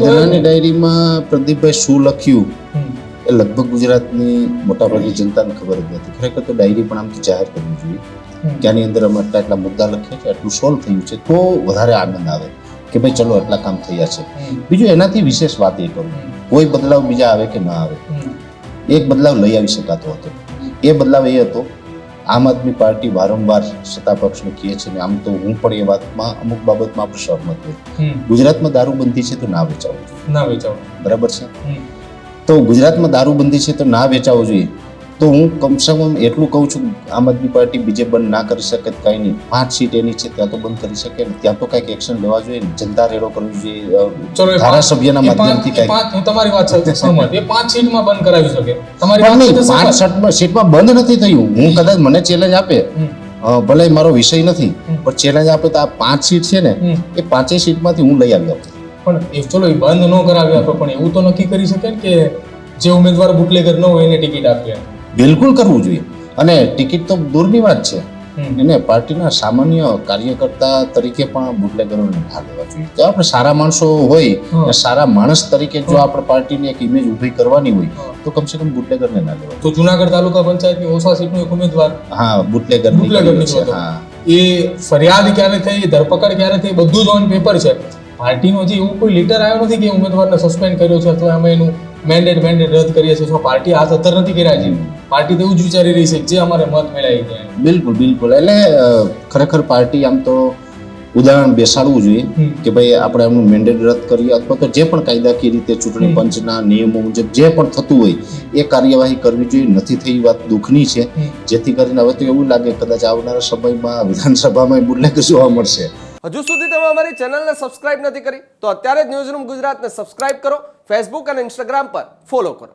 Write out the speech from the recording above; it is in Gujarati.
સેનાની ડાયરીમાં પ્રદીપભાઈ શું લખ્યું એ લગભગ ગુજરાતની મોટાભાગની જનતાને ખબર જ નથી. ખરેખર તો ડાયરી પણ આમ તો જાહેર કરવી જોઈએ કે આની અંદર અમે આટલા મુદ્દા લખ્યા છે, આટલું સોલ્વ થયું છે, તો વધારે આનંદ આવે કે ભાઈ ચલો આટલા કામ થયા છે. બીજું એનાથી વિશેષ વાત એ કરું, કોઈ બદલાવ બીજા આવે કે ના આવે, એક બદલાવ લઈ આવી શકાતો હતો. એ બદલાવ એ હતો, આમ આદમી પાર્ટી વારંવાર સત્તા પક્ષને કહે છે ને આમ તો હું પણ એ વાતમાં અમુક બાબતમાં આપણે સહમત હોય. ગુજરાતમાં દારૂબંધી છે તો ના વેચાવું, બરાબર છે. તો ગુજરાતમાં દારૂબંધી છે તો ના વેચાવું જોઈએ. તો હું કમસે કમ એટલું કહું છું, આમ આદમી પાર્ટી બીજે બંધ ના કરી શકે કાંઈ નહીં, 5 સીટ એની છે ત્યાં તો બંધ કરી શકે ને, ત્યાં તો કંઈક એક્શન લેવા જોઈએ ને, જનતા રેડો કરવી જોઈએ, ધારાસભ્યના માધ્યમથી કંઈક. હું તમારી વાત સાથે સહમત, એ 5 સીટમાં બંધ કરાવી શકે. તમારી પણ વાત નહીં, સાથે 5 સીટમાં બંધ નથી થયું. હું કદાચ મને ચેલેન્જ આપે, ભલે મારો વિષય નથી, પણ ચેલેન્જ આપે તો આ 5 સીટ છે ને, એ 5 સીટમાંથી હું લઈ આવી આપું. પણ એ ચલો એ બંધ ન કરાવી આપે, પણ એવું તો નક્કી કરી શકે ને કે જે ઉમેદવાર બુટલેગર ન હોય એને ટિકિટ આપીએ. બિલકુલ કરવું જોઈએ. અને ટિકિટ તો દૂરની વાત છે, એને પાર્ટીના સામાન્ય કાર્યકર્તા તરીકે પણ બુટલેગરોને ના લેવા જોઈએ. તો આપણે સારા માણસો હોય, સારા માણસ તરીકે જો આપણે પાર્ટીની એક ઇમેજ ઊભી કરવાની હોય તો કમસે કમ બુટલેગરને ના લેવા. તો જુનાગઢ તાલુકા પંચાયતની ઓછા સીટનો એક ઉમેદવાર બુટલેગર હતો. એ ફરિયાદ ક્યારે થઈ, ધરપકડ ક્યારે થઈ, બધું જ ઓન પેપર છે. પાર્ટીનો જે એવું કોઈ લીડર આવ્યો નથી કે ઉમેદવારને સસ્પેન્ડ કર્યો છે અથવા અમે એનું મેન્ડેટ રદ કરીએ છીએ. પાર્ટી આ સત્તર નથી કર્યા છે. પાર્ટી તો એવું જ વિચારી રહી છે જે અમારે મત મેળવી જાય. બિલકુલ. એટલે ખરેખર પાર્ટી આમ તો ઉદાહરણ બેસાડવું જોઈએ કે ભાઈ આપણે એમનું મેન્ડેટ રદ કરીએ અથવા તો જે પણ કાયદાકીય રીતે ચૂંટણી પંચના નિયમો મુજબ જે પણ થતું હોય એ કાર્યવાહી કરવી જોઈએ. નથી થઈ વાત દુઃખની છે, જેથી કરીને હવે તો એવું લાગે કદાચ આવનારા સમયમાં વિધાનસભામાં બુટલેગર જોવા મળશે. હજુ સુધી તમે અમારી ચેનલને સબસ્ક્રાઇબ નથી કરી તો અત્યારે જ ન્યૂઝરૂમ ગુજરાતને સબસ્ક્રાઇબ કરો, ફેસબુક અને ઇન્સ્ટાગ્રામ પર ફોલો કરો.